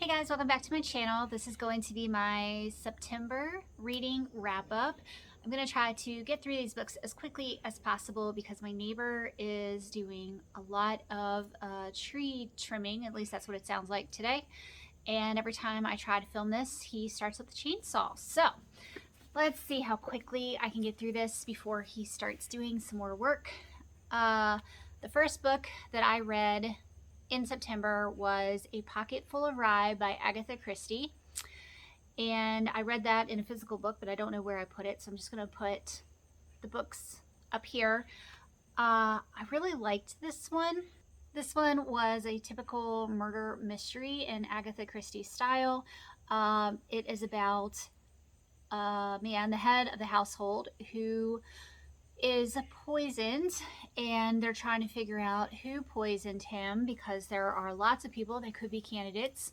Hey guys, welcome back to my channel. This is going to be my September reading wrap up. I'm going to try to get through these books as quickly as possible because my neighbor is doing a lot of tree trimming, at least that's what it sounds like today. And every time I try to film this, he starts with the chainsaw. So let's see how quickly I can get through this before he starts doing some more work. The first book that I read in September was A Pocket Full of Rye by Agatha Christie. And I read that in a physical book, but I don't know where I put it, so I'm just going to put the books up here. I really liked this one. This one was a typical murder mystery in Agatha Christie style. It is about a man, the head of the household, who is poisoned, and they're trying to figure out who poisoned him because there are lots of people that could be candidates.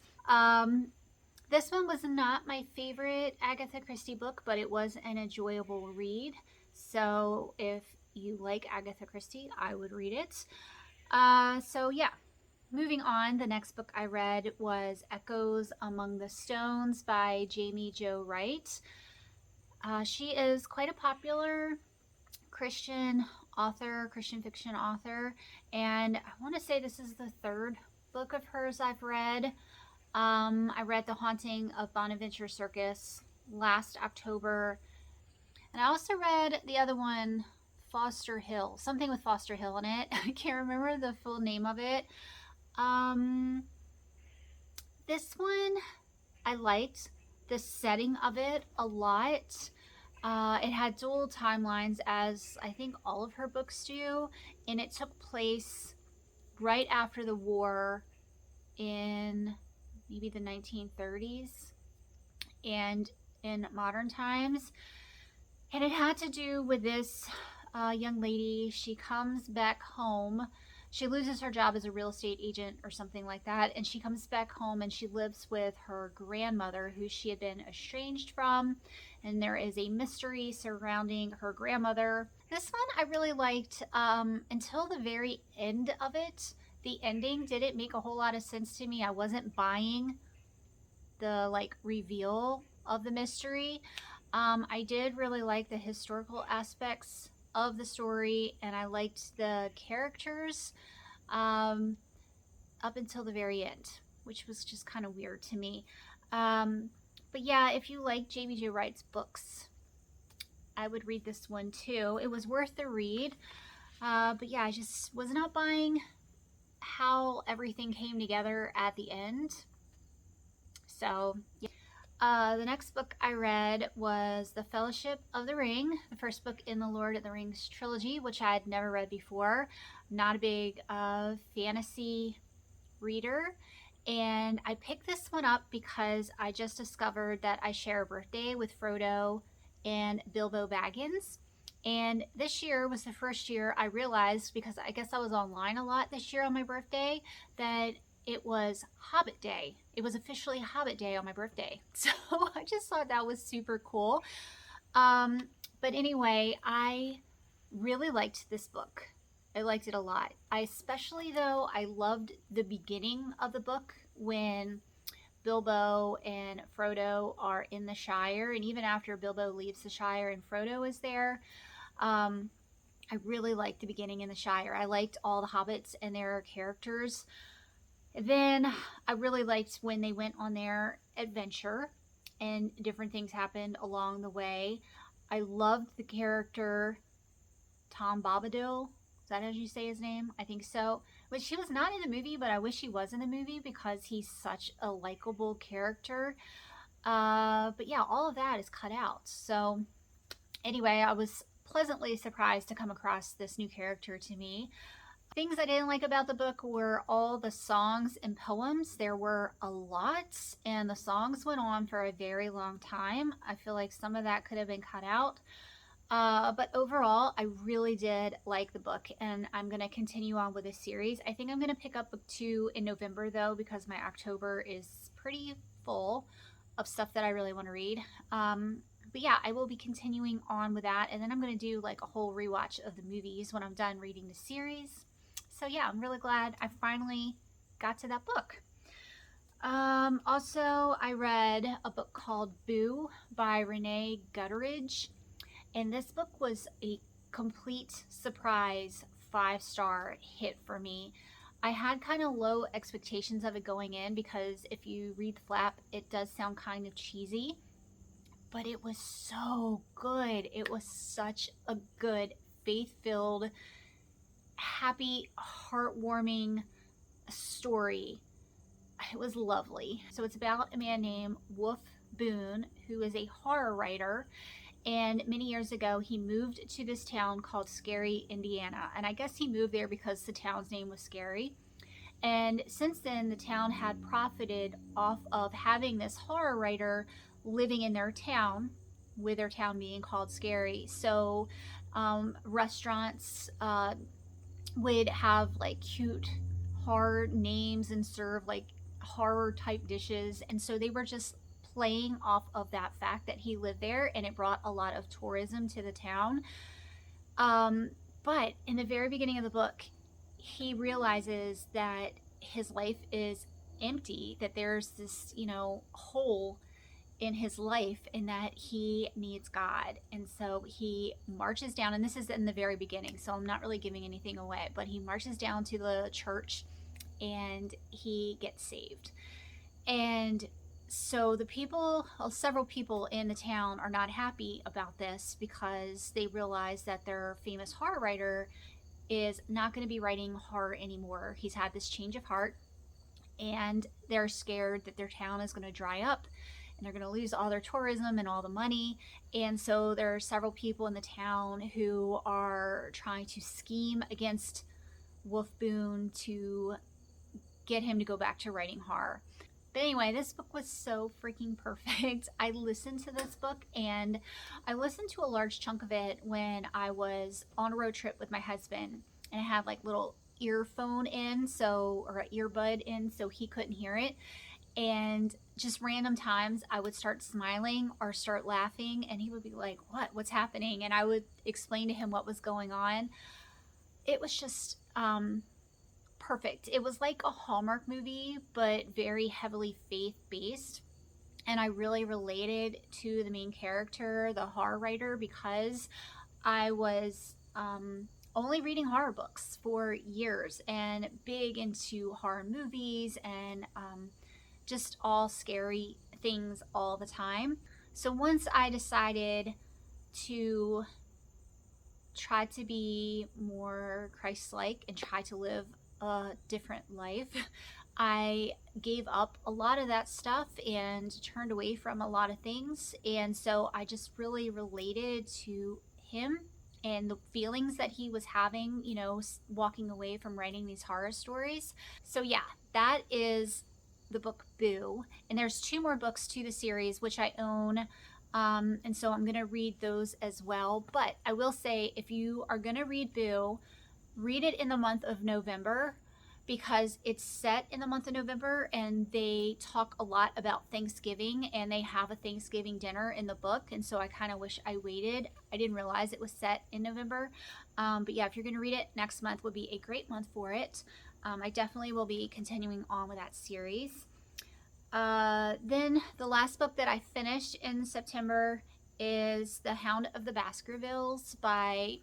This one was not my favorite Agatha Christie book, but it was an enjoyable read. So if you like Agatha Christie, I would read it. So yeah, moving on, the next book I read was Echoes Among the Stones by Jamie Jo Wright. She is quite a popular Christian author, Christian fiction author, and I want to say this is the third book of hers I've read. I read The Haunting of Bonaventure Circus last October, and I also read the other one, Foster Hill, something with Foster Hill in it. I can't remember the full name of it. This one I liked the setting of it a lot. It had dual timelines, as I think all of her books do, and it took place right after the war in maybe the 1930s and in modern times. And it had to do with this young lady. She comes back home. She loses her job as a real estate agent or something like that, and she comes back home and she lives with her grandmother, who she had been estranged from, and there is a mystery surrounding her grandmother. This one I really liked until the very end of it. The ending didn't make a whole lot of sense to me. I wasn't buying the reveal of the mystery. I did really like the historical aspects of the story, and I liked the characters up until the very end, which was just kind of weird to me. But yeah, if you like Jamie Jo Wright's books, I would read this one too. It was worth the read. But yeah, I just was not buying how everything came together at the end. So yeah. The next book I read was The Fellowship of the Ring, the first book in the Lord of the Rings trilogy, which I had never read before. Not a big fantasy reader. And I picked this one up because I just discovered that I share a birthday with Frodo and Bilbo Baggins. And this year was the first year I realized, because I guess I was online a lot this year on my birthday, that it was Hobbit Day. It was officially Hobbit Day on my birthday. So I just thought that was super cool. But anyway, I really liked this book. I liked it a lot. I loved the beginning of the book when Bilbo and Frodo are in the Shire, and even after Bilbo leaves the Shire and Frodo is there. I really liked the beginning in the Shire. I liked all the hobbits and their characters. Then I really liked when they went on their adventure and different things happened along the way. I loved the character Tom Bombadil. Is that how you say his name? I think so. Which he was not in the movie, but I wish he was in the movie because he's such a likable character. But yeah, all of that is cut out. So anyway, I was pleasantly surprised to come across this new character to me. Things I didn't like about the book were all the songs and poems. There were a lot, and the songs went on for a very long time. I feel like some of that could have been cut out. But overall, I really did like the book, and I'm going to continue on with this series. I think I'm going to pick up book 2 in November, though, because my October is pretty full of stuff that I really want to read. But yeah, I will be continuing on with that, and then I'm going to do like a whole rewatch of the movies when I'm done reading the series. So yeah, I'm really glad I finally got to that book. Also, I read a book called Boo by Rene Gutteridge, and this book was a complete surprise 5-star hit for me. I had kind of low expectations of it going in because if you read the flap, it does sound kind of cheesy, but it was so good. It was such a good, faith filled, happy, heartwarming story. It was lovely. So it's about a man named Wolf Boone, who is a horror writer. And many years ago, he moved to this town called Scary, Indiana. And I guess he moved there because the town's name was Scary. And since then, the town had profited off of having this horror writer living in their town, with their town being called Scary. So restaurants would have like cute horror names and serve like horror type dishes. And so they were just playing off of that fact that he lived there, and it brought a lot of tourism to the town. But in the very beginning of the book, he realizes that his life is empty, that there's this, hole in his life, and that he needs God. And so he marches down, and this is in the very beginning, so I'm not really giving anything away, but he marches down to the church and he gets saved. And so the people, several people in the town are not happy about this because they realize that their famous horror writer is not going to be writing horror anymore. He's had this change of heart, and they're scared that their town is going to dry up and they're going to lose all their tourism and all the money. And so there are several people in the town who are trying to scheme against Wolf Boone to get him to go back to writing horror. But anyway, this book was so freaking perfect. I listened to this book, and I listened to a large chunk of it when I was on a road trip with my husband, and I had like little earphone in, or an earbud in, so he couldn't hear it. And just random times I would start smiling or start laughing, and he would be like, what's happening? And I would explain to him what was going on. It was just perfect. It was like a Hallmark movie, but very heavily faith-based. And I really related to the main character, the horror writer, because I was only reading horror books for years and big into horror movies and just all scary things all the time. So once I decided to try to be more Christ-like and try to live a different life, I gave up a lot of that stuff and turned away from a lot of things. And so I just really related to him and the feelings that he was having, walking away from writing these horror stories. So yeah, that is the book Boo. And there's 2 more books to the series, which I own. And so I'm going to read those as well. But I will say, if you are going to read Boo, read it in the month of November, because it's set in the month of November, and they talk a lot about Thanksgiving, and they have a Thanksgiving dinner in the book. And so I kind of wish I waited. I didn't realize it was set in November. But yeah, if you're going to read it, next month would be a great month for it. I definitely will be continuing on with that series. Then the last book that I finished in September is The Hound of the Baskervilles by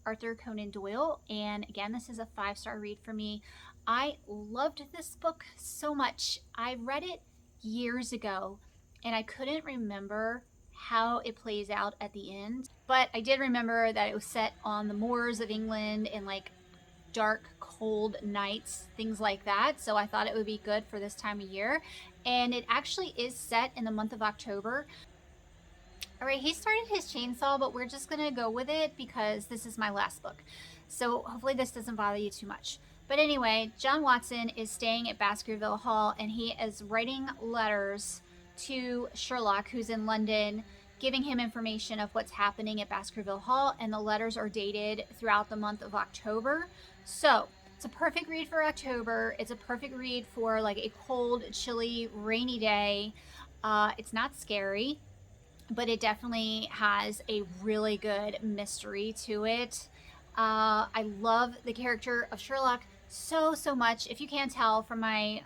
Arthur Conan Doyle. And again, this is a 5-star read for me. I loved this book so much. I read it years ago, and I couldn't remember how it plays out at the end. But I did remember that it was set on the moors of England and like dark, cold nights, things like that. So I thought it would be good for this time of year. And it actually is set in the month of October. All right, he started his chainsaw, but we're just going to go with it because this is my last book. So hopefully this doesn't bother you too much. But anyway, John Watson is staying at Baskerville Hall, and he is writing letters to Sherlock, who's in London, giving him information of what's happening at Baskerville Hall, and the letters are dated throughout the month of October. So it's a perfect read for October. It's a perfect read for like a cold, chilly, rainy day. It's not scary, but it definitely has a really good mystery to it. I love the character of Sherlock so much. If you can't tell from my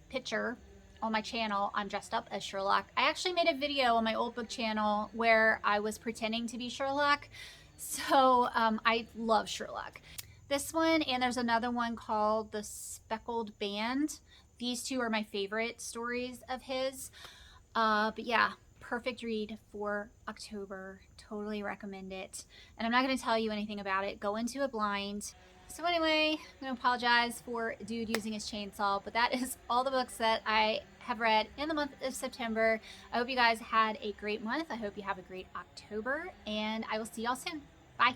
picture on my channel, I'm dressed up as Sherlock. I actually made a video on my old book channel where I was pretending to be Sherlock. So I love Sherlock. This one, and there's another one called The Speckled Band. These two are my favorite stories of his. But yeah, perfect read for October. Totally recommend it. And I'm not going to tell you anything about it. Go into it blind. So anyway, I'm going to apologize for dude using his chainsaw, but that is all the books that I have read in the month of September. I hope you guys had a great month. I hope you have a great October, and I will see y'all soon. Bye.